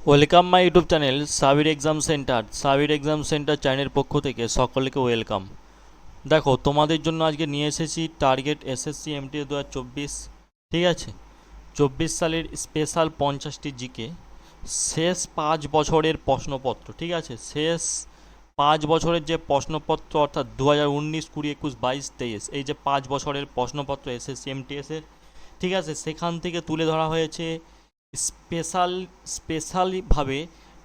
Welcome my YouTube channel Sabir exam centre. Sabir exam centre চ্যানেলের পক্ষ থেকে সকলকে ওয়েলকাম। দেখো, তোমাদের জন্য আজকে নিয়ে এসেছি টার্গেট এসএসসি এমটি 2024। ঠিক আছে, 24 সালের স্পেশাল 50টি জিকে, শেষ 5 বছরের প্রশ্নপত্র। ঠিক আছে, শেষ 5 বছরের যে প্রশ্নপত্র, অর্থাৎ 2019, 20, 21, 22, 23, এই যে 5 বছরের প্রশ্নপত্র এসএসসি এমটিএসের। ঠিক আছে, সেখান থেকে তুলে ধরা হয়েছে স্পেশালিভাবে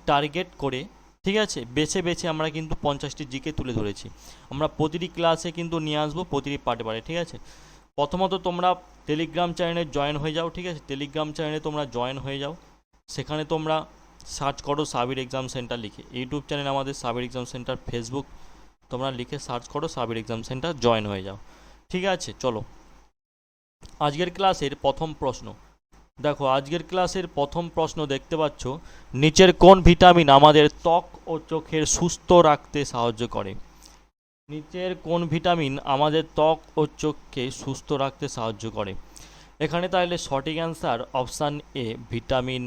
টার্গেট করে। ঠিক আছে, বেছে বেছে আমরা কিন্তু 50টি জিকে তুলে ধরেছি। আমরা প্রতিটি ক্লাসে কিন্তু নিয়ে আসবো, প্রতিটি পার্টে পার্টে। ঠিক আছে, প্রথমত তোমরা টেলিগ্রাম চ্যানেলে জয়েন হয়ে যাও। ঠিক আছে, টেলিগ্রাম চ্যানেলে তোমরা জয়েন হয়ে যাও। সেখানে তোমরা সার্চ করো সাবির এক্সাম সেন্টার লিখে। ইউটিউব চ্যানেল আমাদের সাবির এক্সাম সেন্টার, ফেসবুক তোমরা লিখে সার্চ করো সাবির এক্সাম সেন্টার, জয়েন হয়ে যাও। ঠিক আছে, চলো আজকের ক্লাসের প্রথম প্রশ্ন দেখো। আজকের ক্লাসের প্রথম প্রশ্ন দেখতে পাচ্ছ, নিচের কোন ভিটামিন আমাদের ত্বক ও চোখের সুস্থ রাখতে সাহায্য করে? নিচের কোন ভিটামিন আমাদের ত্বক ও চোখকে সুস্থ রাখতে সাহায্য করে? এখানে তাহলে সঠিক answer option A, vitamin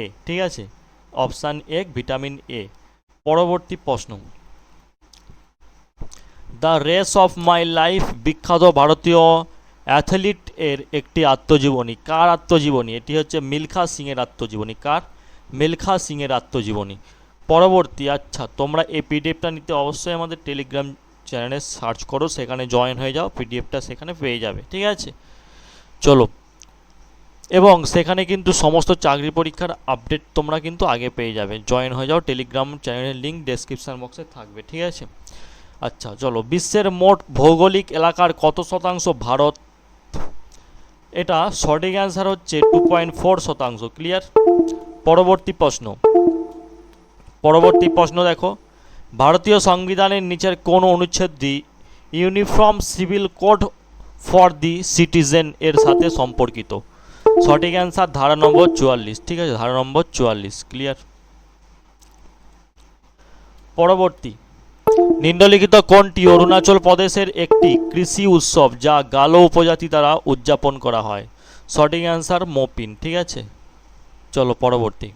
A. ঠিক আছে, অপশান এ, ভিটামিন এ। পরবর্তী প্রশ্ন, the race of my life বিখ্যাত ভারতীয় অ্যাথলিট এর একটি আত্মজীবনী। কার আত্মজীবনী? এটি হচ্ছে মিলখা সিংয়ের আত্মজীবনী। কার? মিলখা সিংয়ের আত্মজীবনী। পরবর্তী, আচ্ছা তোমরা এই পিডিএফটা নিতে অবশ্যই আমাদের টেলিগ্রাম চ্যানেলে সার্চ করো, সেখানে জয়েন হয়ে যাও, পিডিএফটা সেখানে পেয়ে যাবে। ঠিক আছে, চলো। এবং সেখানে কিন্তু সমস্ত চাকরি পরীক্ষার আপডেট তোমরা কিন্তু আগে পেয়ে যাবে। জয়েন হয়ে যাও, টেলিগ্রাম চ্যানেলের লিঙ্ক ডেসক্রিপশন বক্সে থাকবে। ঠিক আছে, আচ্ছা চলো। বিশ্বের মোট ভৌগোলিক এলাকার কত শতাংশ ভারত? এটা সঠিক অ্যান্সার হচ্ছে 2.4%। ক্লিয়ার? পরবর্তী প্রশ্ন, দেখো, ভারতীয় সংবিধানের নিচের কোন অনুচ্ছেদটি uniform civil code for the citizen এর সাথে সম্পর্কিত? সঠিক অ্যান্সার ধারা নম্বর 44। ঠিক আছে, ধারা নম্বর 44। ক্লিয়ার? পরবর্তী, নিম্নলিখিত কোনটি অরুণাচল প্রদেশের একটি কৃষি উৎসব যা গালো উপজাতি দ্বারা উদযাপন করা হয়? সঠিক অ্যান্সার মোপিন। ঠিক আছে, চলো পরবর্তী,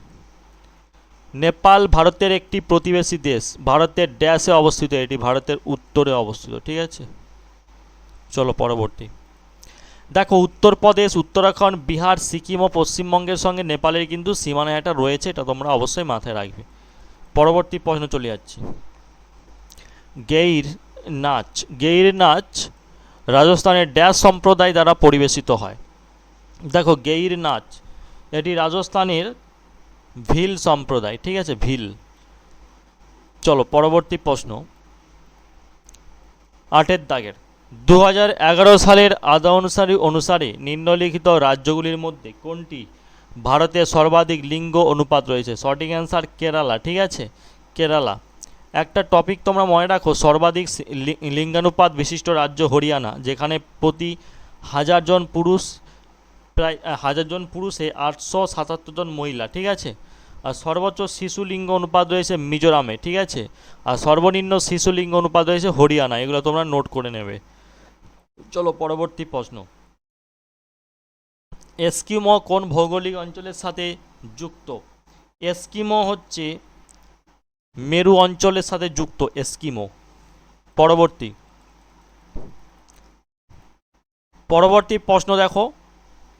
নেপাল ভারতের একটি প্রতিবেশী দেশ। ভারতের ড্যাশে অবস্থিত? এটি ভারতের উত্তরে অবস্থিত। ঠিক আছে, চলো পরবর্তী, দেখো উত্তরপ্রদেশ, উত্তরাখণ্ড, বিহার, সিকিম ও পশ্চিমবঙ্গের সঙ্গে নেপালের কিন্তু সীমানা একটা রয়েছে, এটা তোমরা অবশ্যই মাথায় রাখবে। পরবর্তী প্রশ্ন চলে যাচ্ছি, গেইর নাচ। গেইর নাচ রাজস্থানের ড্যাশ সম্প্রদায় দ্বারা পরিবেশিত হয়? দেখো, গেইর নাচ এটি রাজস্থানের ভিল সম্প্রদায়। ঠিক আছে, ভিল। চলো পরবর্তী প্রশ্ন, 8 দাগের, 2011 সালের আদা অনুসারে নিম্নলিখিত রাজ্যগুলির মধ্যে কোনটি ভারতে সর্বাধিক লিঙ্গ অনুপাত রয়েছে? সঠিক অ্যান্সার কেরালা। ঠিক আছে, কেরালা। একটা টপিক তোমরা মনে রাখো, সর্বাধিক লিঙ্গানুপাত বিশিষ্ট রাজ্য হরিয়ানা, যেখানে প্রতি 1000 জন পুরুষ, প্রায় 1000 জন পুরুষে 877 জন মহিলা। ঠিক আছে, আর সর্বোচ্চ শিশু লিঙ্গ অনুপাত রয়েছে মিজোরামে। ঠিক আছে, আর সর্বনিম্ন শিশু লিঙ্গ অনুপাত রয়েছে হরিয়ানা। এগুলো তোমরা নোট করে নেবে। চলো পরবর্তী প্রশ্ন, এস্কিমো কোন ভৌগোলিক অঞ্চলের সাথে যুক্ত? এস্কিমো হচ্ছে মেরু অঞ্চলের সাথে যুক্ত, এস্কিমো। পরবর্তী, প্রশ্ন দেখো,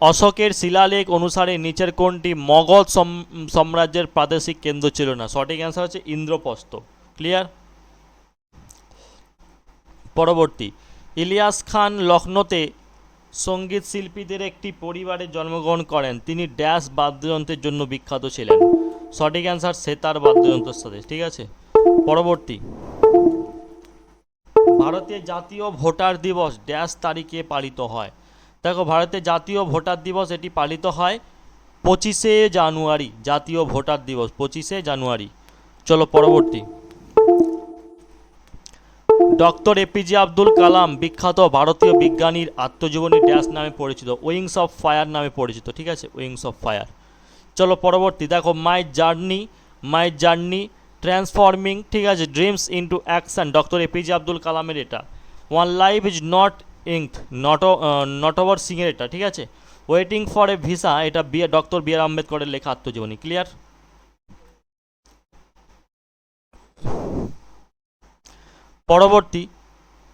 অশোকের শিলালেখ অনুসারে নিচের কোনটি মগধ সাম্রাজ্যের প্রাদেশিক কেন্দ্র ছিল না? সঠিক অ্যান্সার হচ্ছে ইন্দ্রপ্রস্থ। ক্লিয়ার? পরবর্তী, ইলিয়াস খান লখনৌতে সঙ্গীত শিল্পীদের একটি পরিবারে জন্মগ্রহণ করেন। তিনি ড্যাশ বাদ্যযন্ত্রের জন্য বিখ্যাত ছিলেন? সঠিক অ্যান্সার সেতার বাদ্যযন্ত্রের সাথে। ঠিক আছে, পরবর্তী, ভারতের জাতীয় ভোটার দিবস ড্যাশ তারিখে পালিত হয়? দেখো, ভারতের জাতীয় ভোটার দিবস এটি পালিত হয় 25শে জানুয়ারি। জাতীয় ভোটার দিবস 25শে জানুয়ারি। চলো পরবর্তী, ডক্টর এপিজে আব্দুল কালাম বিখ্যাত ভারতীয় বিজ্ঞানীর আত্মজীবনী ড্যাশ নামে পরিচিত? উইংস অফ ফায়ার নামে পরিচিত। ঠিক আছে, উইংস অফ ফায়ার। চলো পরবর্তী, দেখো, মাই জার্নি ট্রান্সফর্মিং, ঠিক আছে, dreams into action, doctor APJ Abdul কালামের এটা। One life is not ইঙ্কড, Natwar সিংয়ের এটা। ঠিক আছে, ওয়েটিং ফর এ ভিসা, এটা ডক্টর বি আর আম্বেদকরের লেখা আত্মজীবনী। ক্লিয়ার? পরবর্তী,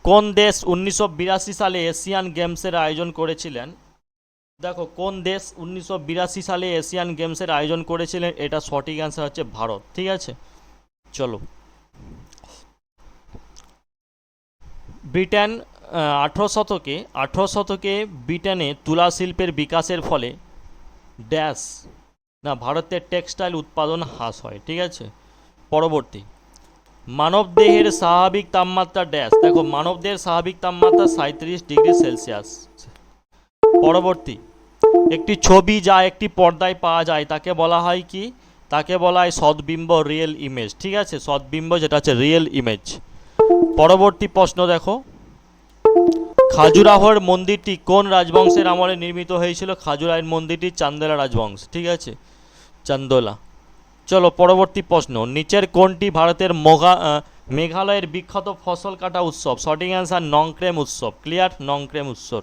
কোন দেশ 1982 সালে এশিয়ান গেমসের আয়োজন করেছিলেন? দেখো, কোন দেশ 1982 সালে এশিয়ান গেমসের আয়োজন করেছিলেন? এটা সঠিক অ্যান্সার হচ্ছে ভারত। ঠিক আছে, চলো। ব্রিটেন 18 শতকে ব্রিটেনে তুলা শিল্পের বিকাশের ফলে ড্যাশ না ভারতের টেক্সটাইল উৎপাদন হ্রাস হয়। ঠিক আছে, পরবর্তী, মানবদেহের স্বাভাবিক তাপমাত্রা ড্যাশ। দেখো, মানবদেহের স্বাভাবিক তাপমাত্রা 37°C। পরবর্তী, একটি ছবি যা একটি পর্দায় পাওয়া যায় তাকে বলা হয় কি? তাকে বলা হয় সদ্বিম্ব, রিয়েল ইমেজ। ঠিক আছে, সদ্বিম্ব যেটা হচ্ছে রিয়েল ইমেজ। পরবর্তী প্রশ্ন দেখো, খাজুরাহোর মন্দিরটি কোন রাজবংশের আমলে নির্মিত হয়েছিল? খাজুরাহের মন্দিরটি চান্দোলা রাজবংশ। ঠিক আছে, চান্দোলা। চলো, পরবর্তী প্রশ্ন, নিচের কোনটি ভারতের মেঘালয়ের বিখ্যাত ফসল কাটা উৎসব? সঠিক অ্যান্সার নংক্রেম উৎসব। ক্লিয়ার? নংক্রেম উৎসব।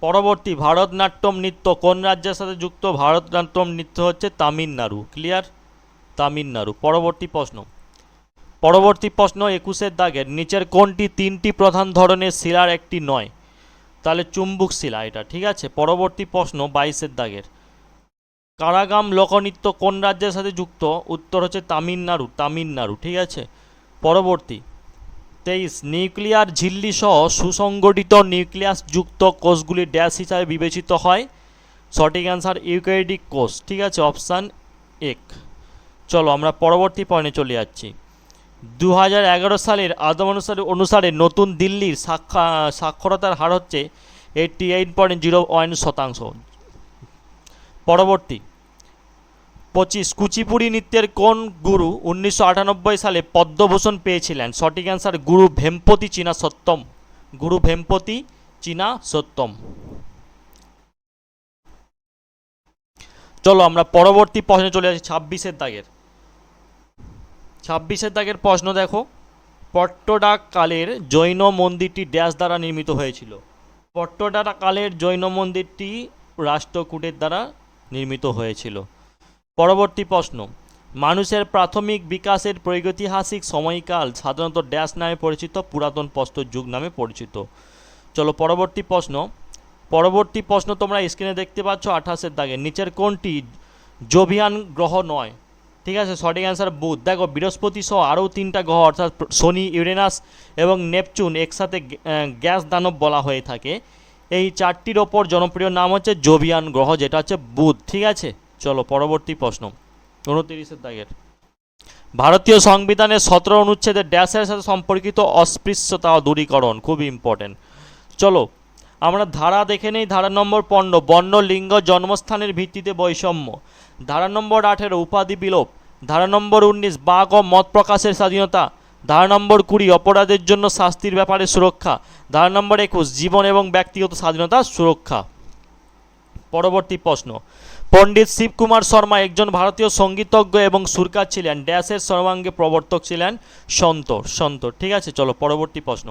পরবর্তী, ভারতনাট্যম নৃত্য কোন রাজ্যের সাথে যুক্ত? ভারতনাট্যম নৃত্য হচ্ছে তামিলনাড়ু। ক্লিয়ার? তামিলনাড়ু। পরবর্তী প্রশ্ন 21-এর দাগের, নিচের কোনটি 3টি প্রধান ধরনের শিলার একটি নয়? তাহলে চুম্বক শিলা এটা। ঠিক আছে, পরবর্তী প্রশ্ন 22-এর দাগের, কারাগাম লোকনৃত্য কোন রাজ্যের সাথে যুক্ত? উত্তর হচ্ছে তামিলনাড়ু। ঠিক আছে, পরবর্তী 23, নিউক্লিয়ার ঝিল্লি সহ সুসংগঠিত নিউক্লিয়াস যুক্ত কোষগুলি ড্যাশ হিসাবে বিবেচিত হয়? সঠিক অ্যান্সার ইউক্যারিওটিক কোষ। ঠিক আছে, অপশান এক। চলো, আমরা পরবর্তী পয়েন্টে চলে যাচ্ছি। 2011 সালের আদম অনুসারে নতুন দিল্লির সাক্ষরতার হার হচ্ছে 88.01%। পরবর্তী 25, কুচিপুড়ি নৃত্যের কোন গুরু 1998 সালে পদ্মভূষণ পেয়েছিলেন? সঠিক অ্যান্সার গুরু ভেমপতি চীনা সত্যম। চলো, আমরা পরবর্তী প্রশ্নে চলে যাচ্ছি 26-এর দাগের প্রশ্ন দেখো, পট্টডা কালের জৈন মন্দিরটি ড্যাশ দ্বারা নির্মিত হয়েছিল? পট্টডা কালের জৈন মন্দিরটি রাষ্ট্রকূটের দ্বারা নির্মিত হয়েছিল। পরবর্তী প্রশ্ন, মানুষের প্রাথমিক বিকাশের প্রাগৈতিহাসিক সময়কাল সাধারণত ড্যাশ নামে পরিচিত? পুরাতন প্রস্তর যুগ নামে পরিচিত। চলো, পরবর্তী প্রশ্ন তোমরা স্ক্রিনে দেখতে পাচ্ছ 28-এর দাগে, নিচের কোনটি জোভিয়ান গ্রহ নয়? ঠিক আছে, সঠিক অ্যান্সার বুধ। দেখো, বৃহস্পতি সহ আরও 3টা গ্রহ অর্থাৎ শনি, ইউরেনাস এবং নেপচুন একসাথে গ্যাস দানব বলা হয়ে থাকে। এই 4টির ওপর জনপ্রিয় নাম হচ্ছে জোভিয়ান গ্রহ, যেটা হচ্ছে বুধ। ঠিক আছে, চলো, পরবর্তী প্রশ্ন 29-এর দাগের, ভারতীয় সংবিধানের 17 অনুচ্ছেদের ড্যাশের সাথে সম্পর্কিত অস্পৃশ্যতা দূরীকরণ। খুবই ইম্পর্টেন্ট। চলো, আমরা ধারা দেখে নেই। ধারা নম্বর 15, বর্ণ, লিঙ্গ, জন্মস্থানের ভিত্তিতে বৈষম্য। ধারা নম্বর 18, উপাধি বিলোপ। ধারা নম্বর 19, বাক ও মত প্রকাশের স্বাধীনতা। ধারা নম্বর 20, অপরাধের জন্য শাস্তির ব্যাপারে সুরক্ষা। ধারা নম্বর 21, জীবন এবং ব্যক্তিগত স্বাধীনতা সুরক্ষা। পরবর্তী প্রশ্ন, পণ্ডিত শিবকুমার শর্মা একজন ভারতীয় সঙ্গীতজ্ঞ এবং সুরকার ছিলেন। ড্যাশের সর্বাঙ্গে প্রবর্তক ছিলেন সন্তর। ঠিক আছে, চলো, পরবর্তী প্রশ্ন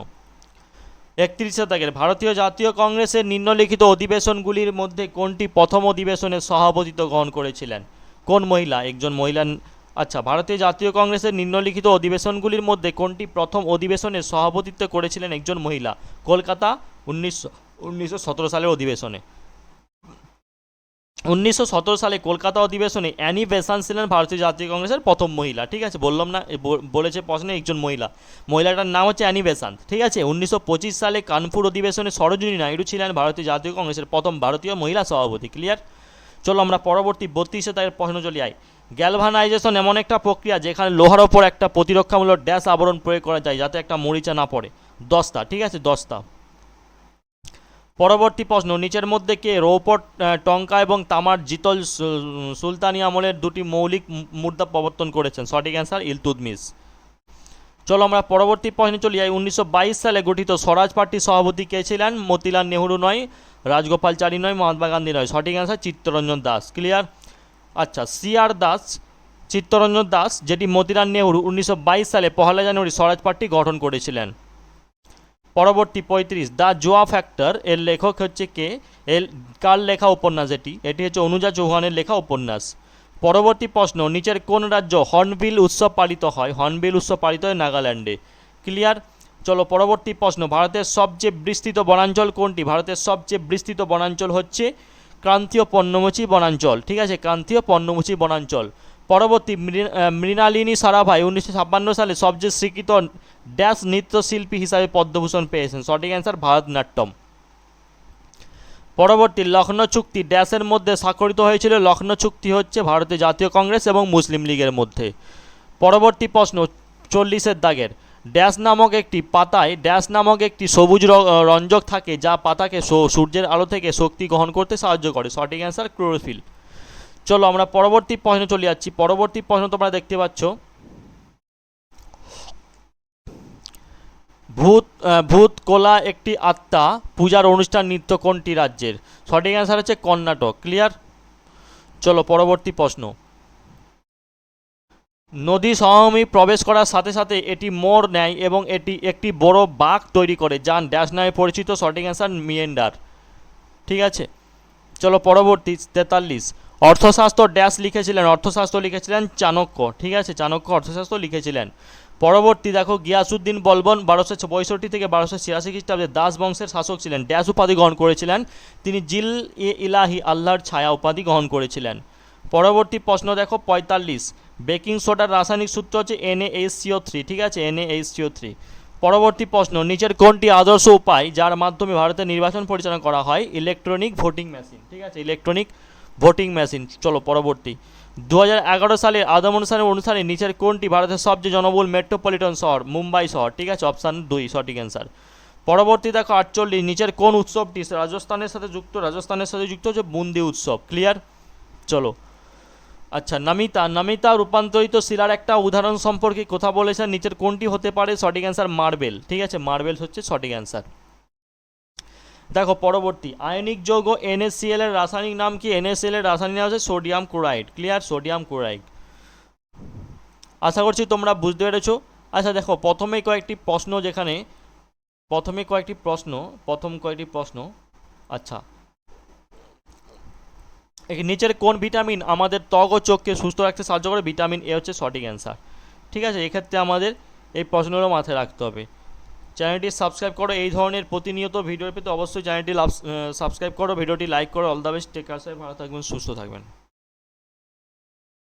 31-এর দাগের, ভারতীয় জাতীয় কংগ্রেসের নিম্নলিখিত অধিবেশনগুলির মধ্যে কোনটি প্রথম অধিবেশনের সভাপতিত্ব গ্রহণ করেছিলেন? কোন মহিলা? একজন মহিলা। আচ্ছা, ভারতীয় জাতীয় কংগ্রেসের নিম্নলিখিত অধিবেশনগুলির মধ্যে কোনটি প্রথম অধিবেশনের সভাপতিত্ব করেছিলেন একজন মহিলা? কলকাতা 1917 সালের অধিবেশনে। 1917 সালে কলকাতা অধিবেশনে অ্যানি বেসান্ট ছিলেন ভারতীয় জাতীয় কংগ্রেসের প্রথম মহিলা। ঠিক আছে, বললাম না, বলেছে প্রশ্নে একজন মহিলাটার নাম হচ্ছে অ্যানি বেসান্ট। ঠিক আছে, 1925 সালে কানপুর অধিবেশনে সরোজিনী নাইডু ছিলেন ভারতীয় জাতীয় কংগ্রেসের প্রথম ভারতীয় মহিলা সভাপতি। ক্লিয়ার? চলো, আমরা পরবর্তী 32-এ তার প্রশ্ন চলে যাই। গ্যালভানাইজেশন এমন একটা প্রক্রিয়া যেখানে লোহার ওপর একটা প্রতিরক্ষামূলক ড্যাশ আবরণ প্রয়োগ করা যায় যাতে একটা মরিচা না পড়ে। দস্তা। ঠিক আছে, দস্তা। পরবর্তী প্রশ্ন, নিচের মধ্যে কে রৌপ্য, টঙ্কা এবং তামার জিতল সুলতানি আমলের 2টি মৌলিক মুদ্রা প্রবর্তন করেছেন? সঠিক অ্যান্সার ইলতুৎমিশ। চলো, আমরা পরবর্তী প্রশ্নে চলে যাই। 1922 সালে গঠিত স্বরাজ পার্টির সভাপতি কে ছিলেন? মতিলাল নেহরু নয়, রাজগোপালচারী নয়, মহাত্মা গান্ধী নয়। সঠিক অ্যান্সার চিত্তরঞ্জন দাস। ক্লিয়ার? আচ্ছা, চিত্তরঞ্জন দাস, যেটি মতিলাল নেহরু 1922 সালে 1 জানুয়ারি স্বরাজ পার্টি গঠন করেছিলেন। পরবর্তী 35, দ্য জোয়া ফ্যাক্টর এর লেখক হচ্ছে কে? এর কার লেখা উপন্যাস এটি? এটি হচ্ছে অনুজা চৌহানের লেখা উপন্যাস। পরবর্তী প্রশ্ন, নিচের কোন রাজ্য হর্নবিল উৎসব পালিত হয়? হর্নবিল উৎসব পালিত হয় নাগাল্যান্ডে। ক্লিয়ার? চলো পরবর্তী প্রশ্ন, ভারতের সবচেয়ে বিস্তৃত বনাঞ্চল কোনটি? ভারতের সবচেয়ে বিস্তৃত বনাঞ্চল হচ্ছে ক্রান্তীয় পর্ণমোচী বনাঞ্চল। ঠিক আছে, ক্রান্তীয় পর্ণমোচী বনাঞ্চল। পরবর্তী, মৃণালিনী সারাভাই 1956 সালে সবচেয়ে স্বীকৃত ড্যাশ নৃত্যশিল্পী হিসাবে পদ্মভূষণ পেয়েছেন। সঠিক অ্যান্সার ভারতনাট্যম। পরবর্তী, লখনৌ চুক্তি ড্যাশের মধ্যে স্বাক্ষরিত হয়েছিল? লখনৌ চুক্তি হচ্ছে ভারতীয় জাতীয় কংগ্রেস এবং মুসলিম লীগের মধ্যে। পরবর্তী প্রশ্ন 40-এর দাগের, ড্যাশ নামক একটি পাতায় ড্যাশ নামক একটি সবুজ রঞ্জক থাকে যা পাতাকে সূর্যের আলো থেকে শক্তি গ্রহণ করতে সাহায্য করে। সঠিক অ্যান্সার ক্লোরোফিল। চলো আমরা পরবর্তী প্রশ্ন চলে যাচ্ছি। পরবর্তী প্রশ্ন তোমরা দেখতে পাচ্ছ, ভূত কোলা একটি আত্মা পূজার অনুষ্ঠান নৃত্য কোনটি রাজ্যের? সঠিক অ্যান্সার হচ্ছে কর্ণাটক। ক্লিয়ার? চলো পরবর্তী প্রশ্ন, নদী সমভূমি প্রবেশ করার সাথে সাথে এটি মোড় নেয় এবং এটি একটি বড় বাঁক তৈরি করে, যান ড্যাশ নামে পরিচিত। সঠিক অ্যান্সার মিয়েন্ডার। ঠিক আছে, চলো পরবর্তী 43, অর্থশাস্ত্র ড্যাশ লিখেছিলেন? অর্থশাস্ত্র লিখেছিলেন চাণক্য। ঠিক আছে, চাণক্য অর্থশাস্ত্র লিখেছিলেন। পরবর্তী দেখো, গিয়াসুদ্দিন বলবন 1265 থেকে 1286 খ্রিস্টাব্দে দাস বংশের শাসক ছিলেন। ড্যাশ উপাধি গ্রহণ করেছিলেন? তিনি জিল এ ইলাহি, আল্লাহর ছায়া উপাধি গ্রহণ করেছিলেন। পরবর্তী প্রশ্ন দেখো 45, বেকিং সোডার রাসায়নিক সূত্র হচ্ছে NaHCO3। ঠিক আছে, NaHCO3। পরবর্তী প্রশ্ন, নিচের কোনটি আদর্শ উপায় যার মাধ্যমে ভারতের নির্বাচন পরিচালনা করা হয়? Electronic voting machine. ঠিক আছে, ইলেকট্রনিক ভোটিং মেশিন। চলো পরবর্তী, 2011 সালের আদম অনুসারে নিচের কোনটি ভারতের সবচেয়ে জনবহুল মেট্রোপলিটন শহর? মুম্বাই শহর। ঠিক আছে, অপশান 2 সঠিক অ্যান্সার। পরবর্তী দেখো 48, নিচের কোন উৎসবটি রাজস্থানের সাথে যুক্ত? রাজস্থানের সাথে যুক্ত হচ্ছে বুন্দি উৎসব। ক্লিয়ার? চলো, আচ্ছা, নামিতা রূপান্তরিত শিলার একটা উদাহরণ সম্পর্কে কথা বলেছেন, নিচের কোনটি হতে পারে? সঠিক অ্যান্সার মার্বেল। ঠিক আছে, মার্বেল হচ্ছে সঠিক অ্যান্সার। দেখো পরবর্তী, আয়নিক যৌগ NaCl এর রাসায়নিক নাম কি? NaCl এর রাসায়নিক নাম হচ্ছে sodium chloride. Clear? Sodium chloride. আশা করছি তোমরা বুঝতে পেরেছো। আচ্ছা দেখো, প্রথম কয়েকটি প্রশ্ন, আচ্ছা, নিচের কোন ভিটামিন আমাদের ত্বক ও চোখকে সুস্থ রাখতে সাহায্য করে? ভিটামিন A হচ্ছে সঠিক অ্যান্সার। ঠিক আছে, এক্ষেত্রে আমাদের এই প্রশ্নগুলো মাথায় রাখতে হবে। চ্যানেলটি সাবস্ক্রাইব করো, এই ধরনের প্রতিনিয়ত ভিডিও পেতে অবশ্যই চ্যানেলটি সাবস্ক্রাইব করো, ভিডিওটি লাইক করো। All the best, take care, ভালো থাকবেন, সুস্থ থাকবেন।